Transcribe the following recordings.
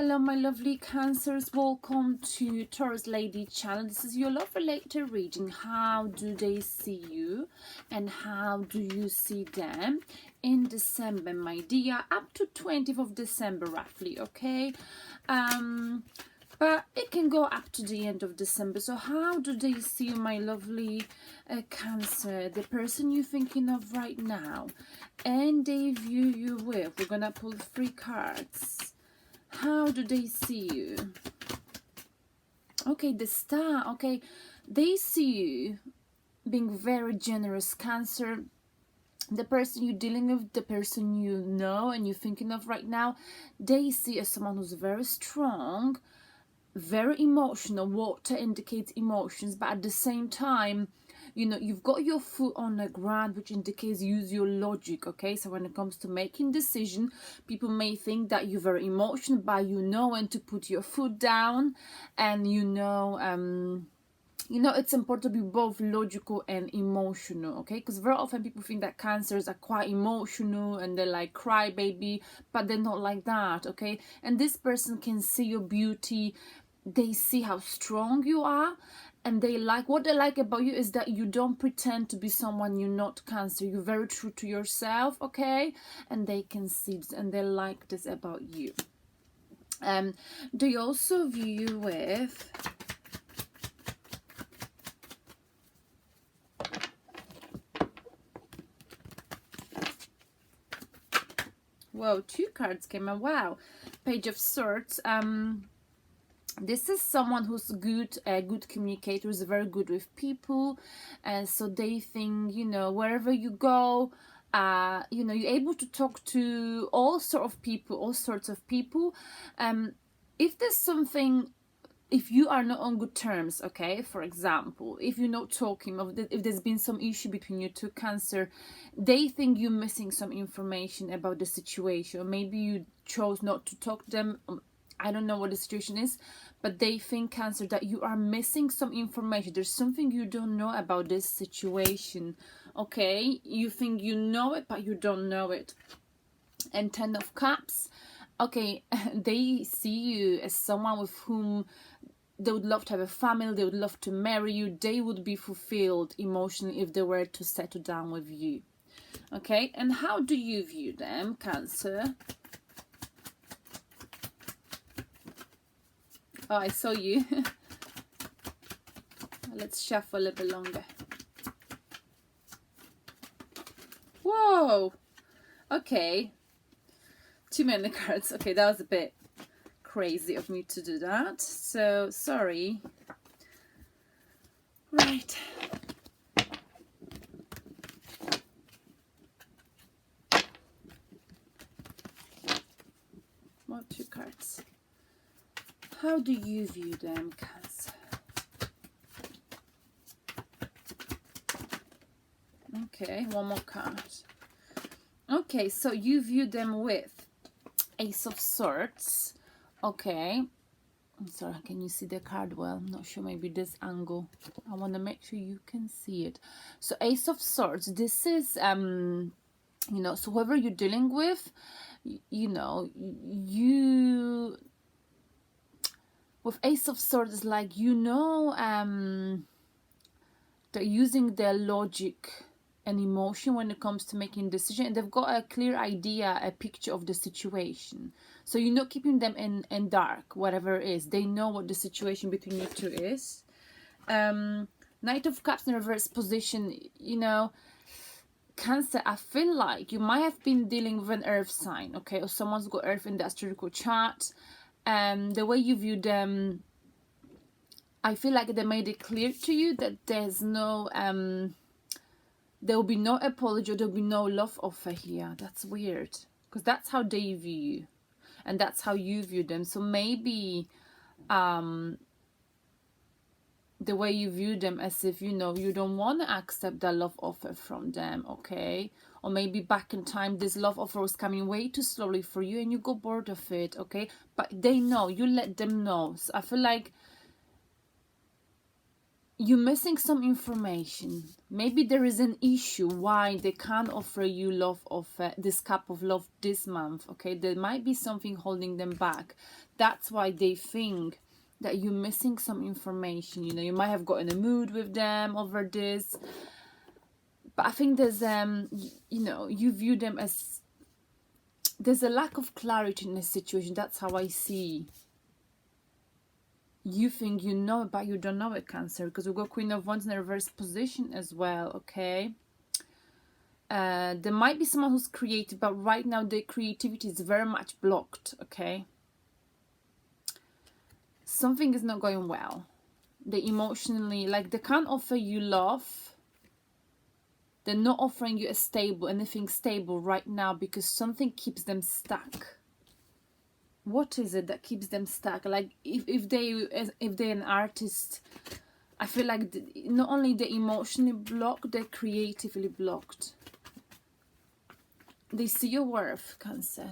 Hello my lovely Cancers, welcome to Taurus Lady channel. This is your love related reading. How do they see you and how do you see them in December, my dear, up to 20th of December roughly, okay? But it can go up to the end of December. So how do they see you, my lovely Cancer, the person you're thinking of right now, and they view you with? We're gonna pull 3 cards. How do they see you? Okay, the Star. Okay, they see you being very generous, Cancer. The person you're dealing with, the person you know and you're thinking of right now, they see you as someone who's very strong, very emotional. Water indicates emotions, but at the same time, you know, you've got your foot on the ground, which indicates use your logic. Okay, so when it comes to making decision, people may think that you're very emotional, but you know when to put your foot down, and you know, it's important to be both logical and emotional, okay? Because very often people think that Cancers are quite emotional and they're like crybaby, but they're not like that, okay? And this person can see your beauty, they see how strong you are, and they like, what they like about you is that you don't pretend to be someone you're not, Cancer. You're very true to yourself, okay? And they can see this and they like this about you. They also view you with whoa, 2 cards came out. Wow, Page of Swords. This is someone who's good, a good communicator, is very good with people, and so they think, you know, wherever you go, you know, you're able to talk to all sorts of people. If there's something, if you are not on good terms, okay, for example, if you're not talking, if there's been some issue between you two, Cancer, they think you're missing some information about the situation. Maybe you chose not to talk to them. I don't know what the situation is, but they think, Cancer, that you are missing some information. There's something you don't know about this situation, okay? You think you know it, but you don't know it. And 10 of Cups, okay, they see you as someone with whom they would love to have a family, they would love to marry you, they would be fulfilled emotionally if they were to settle down with you, okay? And how do you view them, Cancer? Oh, I saw you. Let's shuffle a little bit longer. Whoa. Okay. Too many cards. Okay, that was a bit crazy of me to do that. So, sorry. Right. More 2 cards. How do you view them, Cancer? Okay, one more card. Okay, so you view them with Ace of Swords. Okay. I'm sorry, can you see the card well? I'm not sure, maybe this angle. I want to make sure you can see it. So Ace of Swords, this is, you know, so whoever you're dealing with, you know, you... with Ace of Swords, is like, you know, they're using their logic and emotion when it comes to making a decision, and they've got a clear idea, a picture of the situation. So you're not keeping them in dark, whatever it is. They know what the situation between you two is. Knight of Cups in reverse position, you know, Cancer, I feel like you might have been dealing with an earth sign, okay, or someone's got earth in the astrological chart. The way you view them, I feel like they made it clear to you that there's no there will be no apology, or there will be no love offer here. That's weird, because that's how they view you and that's how you view them. So maybe the way you view them, as if, you know, you don't want to accept that love offer from them, okay? Or maybe back in time this love offer was coming way too slowly for you and you got bored of it, okay? But they know, you let them know. So I feel like you're missing some information. Maybe there is an issue why they can't offer you love of this cup of love this month. Okay, there might be something holding them back. That's why they think that you're missing some information. You know, you might have got in a mood with them over this, but I think there's you know, you view them as, there's a lack of clarity in the situation. That's how I see. You think you know it, but you don't know it, Cancer, because we've got Queen of Wands in the reverse position as well. Okay, there might be someone who's creative, but right now their creativity is very much blocked. Okay, something is not going well. They emotionally, like, they can't offer you love. They're not offering you anything stable right now, because something keeps them stuck. What is it that keeps them stuck? Like, if they're an artist, I feel like not only they're emotionally blocked, they're creatively blocked. They see your worth, Cancer.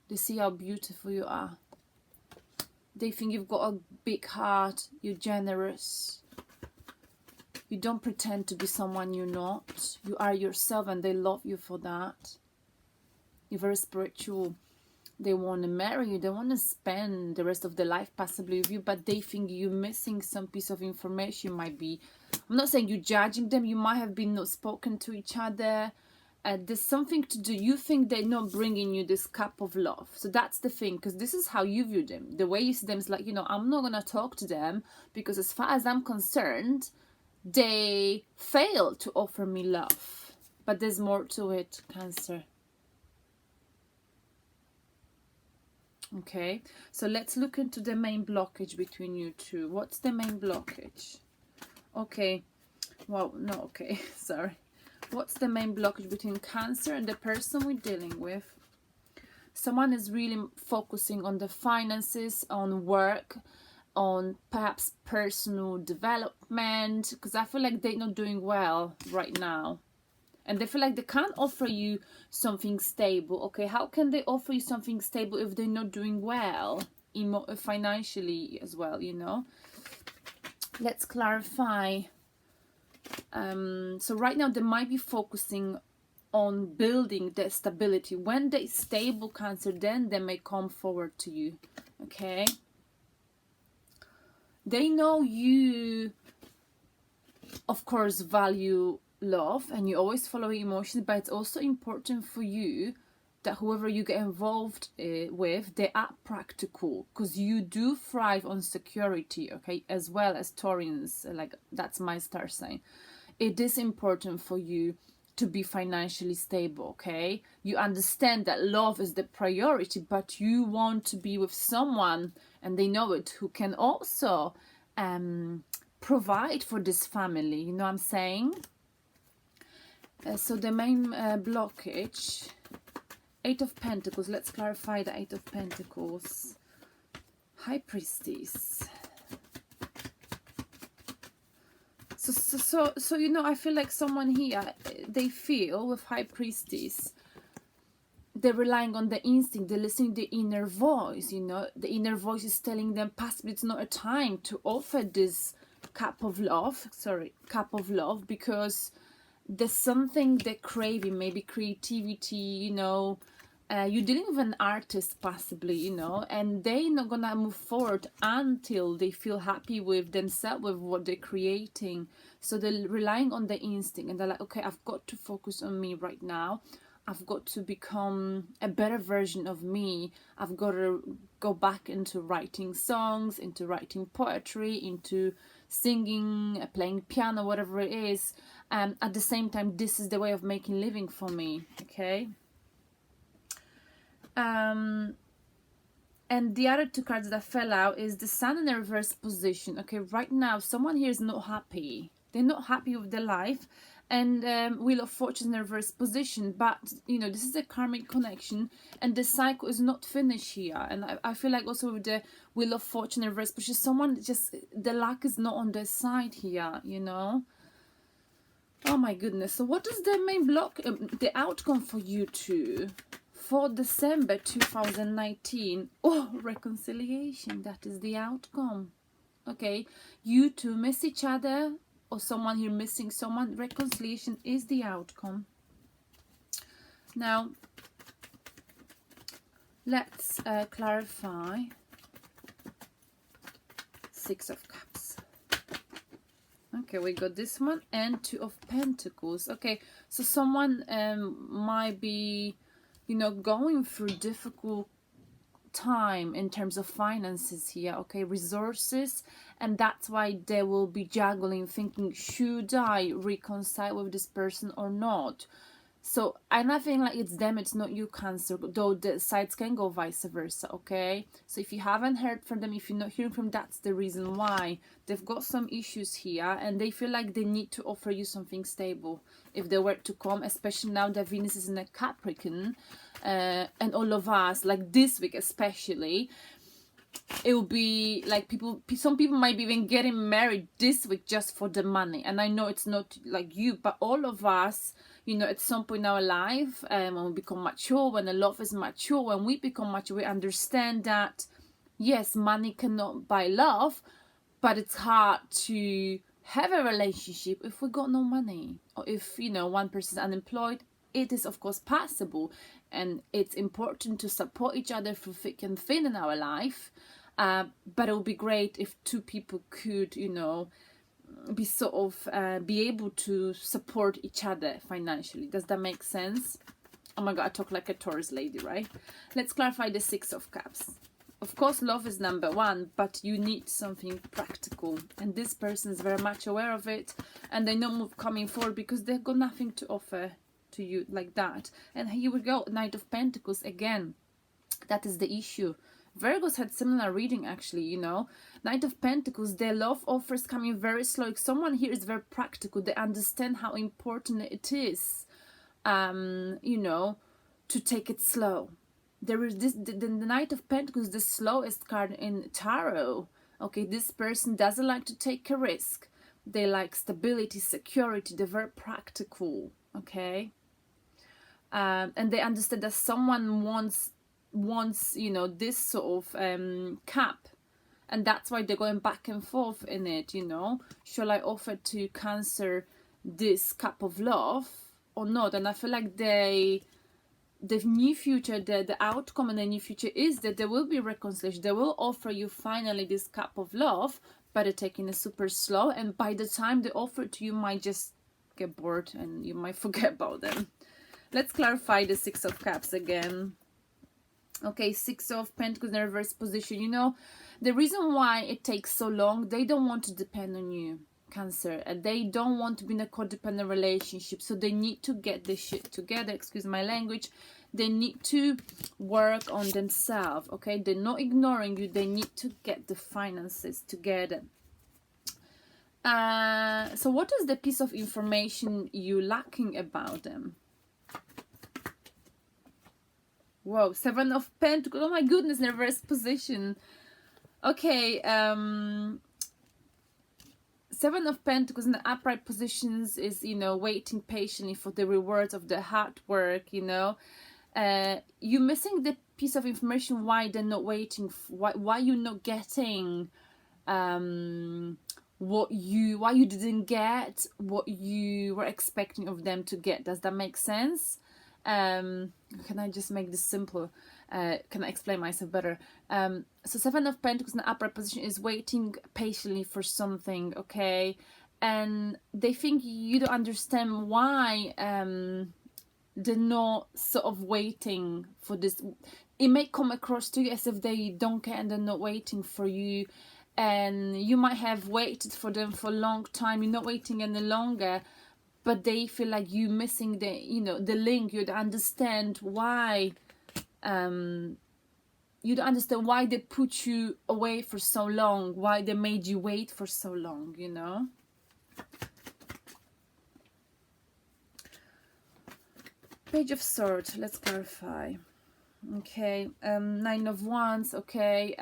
They see how beautiful you are. They think you've got a big heart. You're generous. You don't pretend to be someone you're not. You are yourself, and they love you for that. You're very spiritual. They want to marry you. They want to spend the rest of their life possibly with you, but they think you're missing some piece of information. Might be, I'm not saying you're judging them. You might have been not spoken to each other. There's something to do. You think they're not bringing you this cup of love. So that's the thing, because this is how you view them. The way you see them is like, you know, I'm not going to talk to them because as far as I'm concerned, they fail to offer me love. But there's more to it, Cancer. Okay, so let's look into the main blockage between you two. What's the main blockage? Okay, well, no, okay, sorry. What's the main blockage between Cancer and the person we're dealing with? Someone is really focusing on the finances, on work, on perhaps personal development, because I feel like they're not doing well right now. And they feel like they can't offer you something stable. Okay, how can they offer you something stable if they're not doing well financially as well, you know? Let's clarify. So right now they might be focusing on building their stability. When they're stable, Cancer, then they may come forward to you. Okay? They know you, of course, value love and you always follow your emotions, but it's also important for you that whoever you get involved with, they are practical, because you do thrive on security, okay, as well as Taurians. Like, that's my star sign. It is important for you to be financially stable, okay? You understand that love is the priority, but you want to be with someone, and they know it, who can also provide for this family, you know what I'm saying? So the main blockage, 8 of Pentacles. Let's clarify the 8 of Pentacles. High Priestess. So you know, I feel like someone here, they feel with High Priestess, they're relying on the instinct, they're listening to the inner voice, you know. The inner voice is telling them possibly it's not a time to offer this cup of love, because there's something they're craving, maybe creativity, you know. You're dealing with an artist possibly, you know, and they're not gonna move forward until they feel happy with themselves, with what they're creating. So they're relying on the instinct, and they're like, okay, I've got to focus on me right now. I've got to become a better version of me. I've got to go back into writing songs, into writing poetry, into singing, playing piano, whatever it is. At the same time, this is the way of making living for me, okay? And the other 2 cards that fell out is the Sun in a reverse position. Okay, right now, someone here is not happy. They're not happy with their life. And Wheel of Fortune in a reverse position. But, you know, this is a karmic connection. And the cycle is not finished here. And I feel like also with the Wheel of Fortune in reverse position, someone just, the luck is not on their side here, you know. Oh my goodness. So what is the main block, the outcome for you two? For December 2019, oh, reconciliation, that is the outcome. Okay, you two miss each other, or someone here missing someone. Reconciliation is the outcome. Now, let's clarify. Six of Cups. Okay, we got this one and Two of Pentacles. Okay, so someone might be, you know, going through difficult time in terms of finances here, okay, resources, and that's why they will be juggling, thinking, should I reconcile with this person or not? So I'm not feeling like it's them, it's not you, Cancer, though the sides can go vice versa, okay? So if you haven't heard from them, if you're not hearing from them, that's the reason why. They've got some issues here and they feel like they need to offer you something stable if they were to come, especially now that Venus is in a Capricorn, and all of us, like this week especially, it will be like some people might be even getting married this week just for the money. And I know it's not like you, but all of us, you know, at some point in our life, when we become mature, when the love is mature, when we become mature, we understand that yes, money cannot buy love, but it's hard to have a relationship if we got no money, or if, you know, one person is unemployed. It is of course possible, and it's important to support each other through thick and thin in our life, but it would be great if two people could, you know, be sort of be able to support each other financially. Does that make sense? Oh my god, I talk like a Taurus lady, right? Let's clarify the Six of Cups. Of course, love is number one, but you need something practical, and this person is very much aware of it, and they know coming forward because they've got nothing to offer to you like that. And here we go, Knight of Pentacles again. That is the issue. Virgos had similar reading actually, you know. Knight of Pentacles, their love offers coming very slow. Like someone here is very practical. They understand how important it is, you know, to take it slow. There is this, the Knight of Pentacles, the slowest card in tarot. Okay, this person doesn't like to take a risk. They like stability, security. They're very practical, okay? And they understand that someone wants, you know, this sort of cap, and that's why they're going back and forth in it, you know. Shall I offer to Cancer this cup of love or not? And I feel like the new future, the outcome in the new future is that there will be reconciliation. They will offer you finally this cup of love, but they're taking it super slow, and by the time they offer it to you, might just get bored and you might forget about them. Let's clarify the Six of Cups again. Okay, Six of Pentacles in reverse position. You know, the reason why it takes so long, they don't want to depend on you, Cancer. And they don't want to be in a codependent relationship. So they need to get this shit together. Excuse my language. They need to work on themselves, okay? They're not ignoring you. They need to get the finances together. So what is the piece of information you lacking about them? Whoa, Seven of Pentacles. Oh my goodness, in reverse position. Okay, Seven of Pentacles in the upright positions is, you know, waiting patiently for the rewards of the hard work, you know. You're missing the piece of information why they're not waiting, why you're not getting why you didn't get what you were expecting of them to get. Does that make sense? Can I just make this simple? Can I explain myself better? So Seven of Pentacles in the upright position is waiting patiently for something, okay? And they think you don't understand why they're not sort of waiting for this. It may come across to you as if they don't care and they're not waiting for you, and you might have waited for them for a long time. You're not waiting any longer, but they feel like you missing the, you know, the link. You don't understand why you don't understand why they put you away for so long, why they made you wait for so long, you know. Page of Swords, let's clarify. Okay, Nine of Wands. Okay,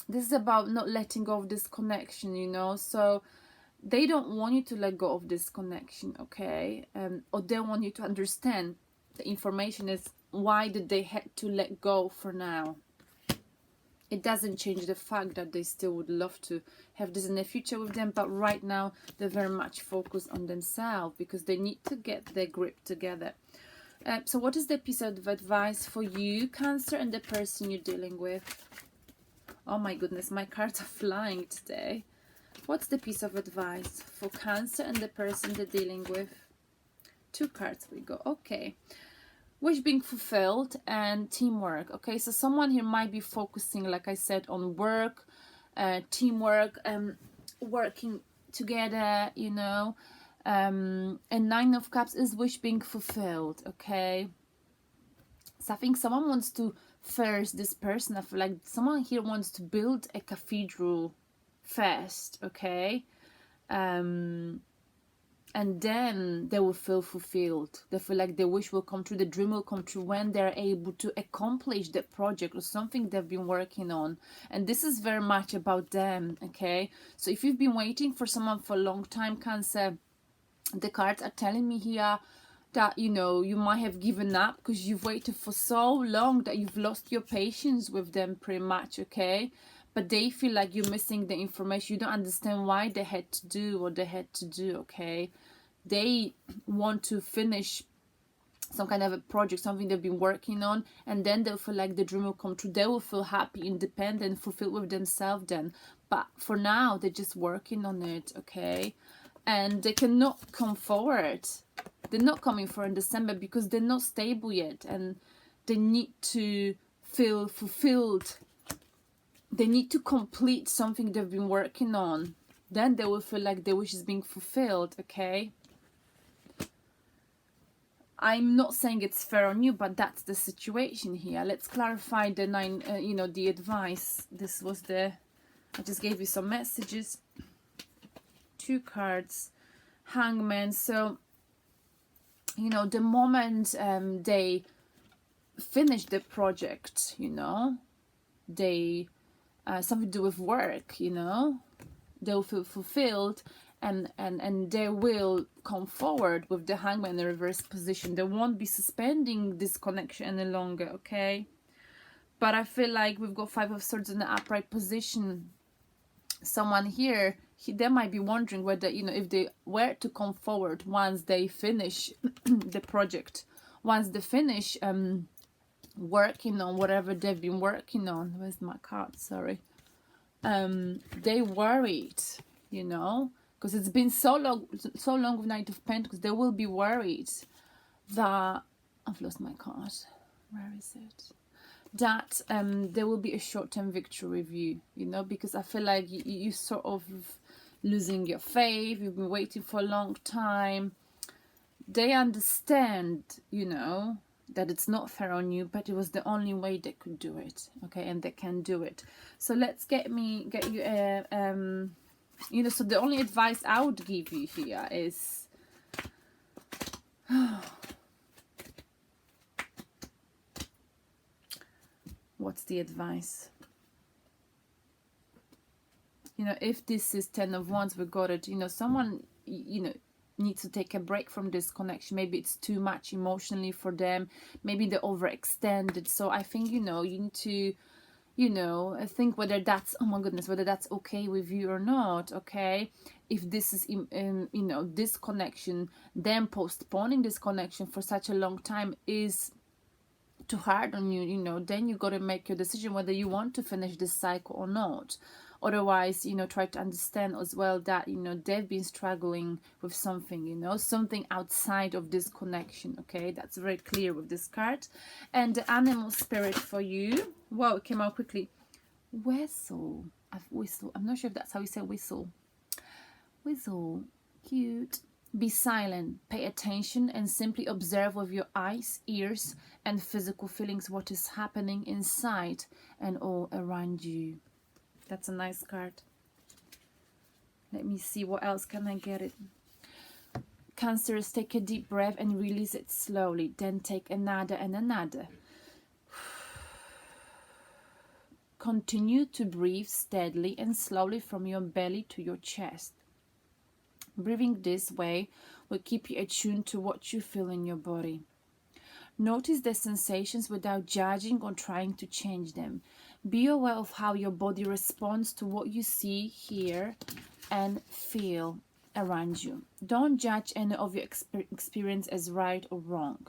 this is about not letting go of this connection, you know. So they don't want you to let go of this connection, okay? Or they want you to understand the information is why did they had to let go for now. it doesn't change the fact that they still would love to have this in the future with them, but right now they're very much focused on themselves because they need to get their grip together. So what is the piece of advice for you, Cancer, and the person you're dealing with? Oh my goodness, my cards are flying today. What's the piece of advice for Cancer and the person they're dealing with? 2 cards we go. Okay. Wish being fulfilled and teamwork. Okay, so someone here might be focusing, like I said, on work, teamwork, working together, you know. And 9 of Cups is wish being fulfilled. Okay, so I think someone wants to first, this person, I feel like someone here wants to build a cathedral first. Okay, and then they will feel fulfilled. They feel like their wish will come true, the dream will come true when they're able to accomplish the project or something they've been working on. And this is very much about them, okay? So if you've been waiting for someone for a long time, Cancer, the cards are telling me here that, you know, you might have given up because you've waited for so long that you've lost your patience with them pretty much, okay? But they feel like you're missing the information. You don't understand why they had to do what they had to do, okay? They want to finish some kind of a project, something they've been working on, and then they'll feel like the dream will come true. They will feel happy, independent, fulfilled with themselves then. But for now, they're just working on it, okay? And they cannot come forward. They're not coming forward in December because they're not stable yet, and they need to feel fulfilled. They need to complete something they've been working on. Then they will feel like their wish is being fulfilled, okay? I'm not saying it's fair on you, but that's the situation here. Let's clarify the 9, you know, the advice. This was the, I just gave you some messages. 2 cards, Hangman. So, you know, the moment they finish the project, you know, they, something to do with work, you know, they'll feel fulfilled. And they will come forward with the Hangman in the reverse position. They won't be suspending this connection any longer, okay? But I feel like we've got 5 of Swords in the upright position. Someone here, they might be wondering whether, you know, if they were to come forward once they finish the project, once they finish working on whatever they've been working on. Where's my card? Sorry. They worried, you know, because it's been so long with Knight of Pentacles. They will be worried that, I've lost my card, where is it, that there will be a short-term victory with you, you know, because I feel like you sort of losing your faith. You've been waiting for a long time. They understand, you know, that it's not fair on you, but it was the only way they could do it, okay? And they can do it. So let's get you you know, so the only advice I would give you here is what's the advice? You know, if this is 10 of Wands, we got it, you know, someone, you know, needs to take a break from this connection. Maybe it's too much emotionally for them. Maybe they overextended. So I think, you know, you need to, you know, I think whether that's, oh my goodness, whether that's okay with you or not, okay? If this is, you know, this connection, then postponing this connection for such a long time is too hard on you, you know, then you got to make your decision whether you want to finish this cycle or not. Otherwise, you know, try to understand as well that, you know, they've been struggling with something, you know, something outside of this connection, okay? That's very clear with this card. And the animal spirit for you, wow, it came out quickly. Whistle. Whistle. I'm not sure if that's how you say whistle. Whistle. Cute. Be silent. Pay attention and simply observe with your eyes, ears, and physical feelings what is happening inside and all around you. That's a nice card. Let me see, what else can I get it? Cancers, take a deep breath and release it slowly. Then take another and another. Continue to breathe steadily and slowly from your belly to your chest. Breathing this way will keep you attuned to what you feel in your body. Notice the sensations without judging or trying to change them. Be aware of how your body responds to what you see, hear, and feel around you. Don't judge any of your experience as right or wrong.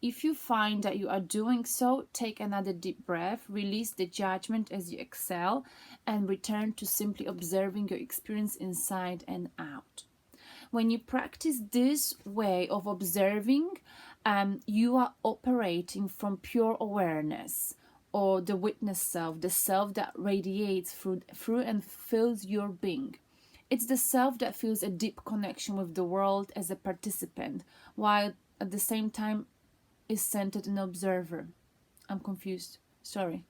If you find that you are doing so, take another deep breath, release the judgment as you exhale, and return to simply observing your experience inside and out. When you practice this way of observing, you are operating from pure awareness, or the witness self, the self that radiates through and fills your being. It's the self that feels a deep connection with the world as a participant, while at the same time is centered an observer. I'm confused. Sorry.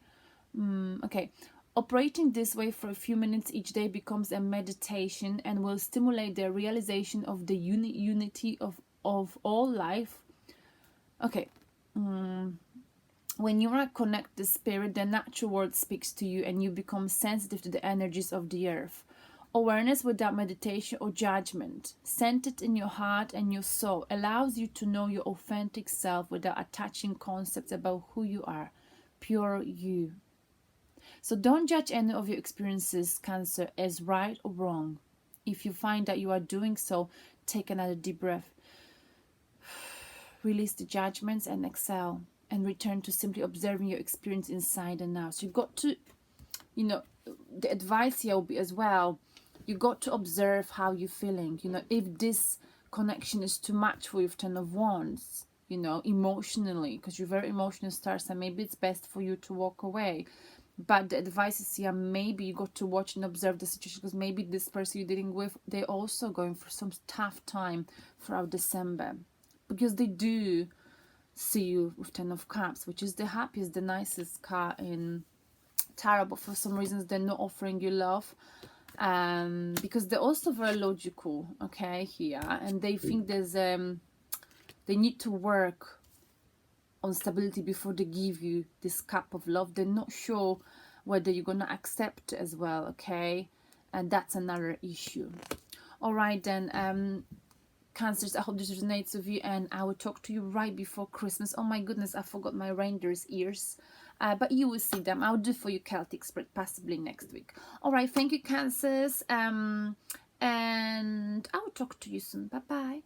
Okay. Operating this way for a few minutes each day becomes a meditation and will stimulate the realization of the unity of all life. Okay. When you are connected to spirit, the natural world speaks to you and you become sensitive to the energies of the earth. Awareness without meditation or judgment, centered in your heart and your soul, allows you to know your authentic self without attaching concepts about who you are, pure you. So don't judge any of your experiences, Cancer, as right or wrong. If you find that you are doing so, take another deep breath. Release the judgments and exhale and return to simply observing your experience inside and out. So you've got to, the advice here will be as well, you got to observe how you're feeling. If this connection is too much for you, Ten of Wands, emotionally, because you're very emotional stars, and maybe it's best for you to walk away. But the advice is here, maybe you got to watch and observe the situation, because maybe this person you're dealing with, they're also going through some tough time throughout December, because they do see you with Ten of Cups, which is the happiest, the nicest card in tarot, but for some reasons they're not offering you love, because they're also very logical, okay, here, and they think there's they need to work on stability before they give you this cup of love. They're not sure whether you're gonna accept as well, okay, and that's another issue. All right then, Cancers, I hope this resonates with you, and I will talk to you right before Christmas. Oh my goodness, I forgot my reindeer's ears, but you will see them. I'll do for you Celtic spread possibly next week. All right, thank you, Cancers, and I will talk to you soon. Bye bye.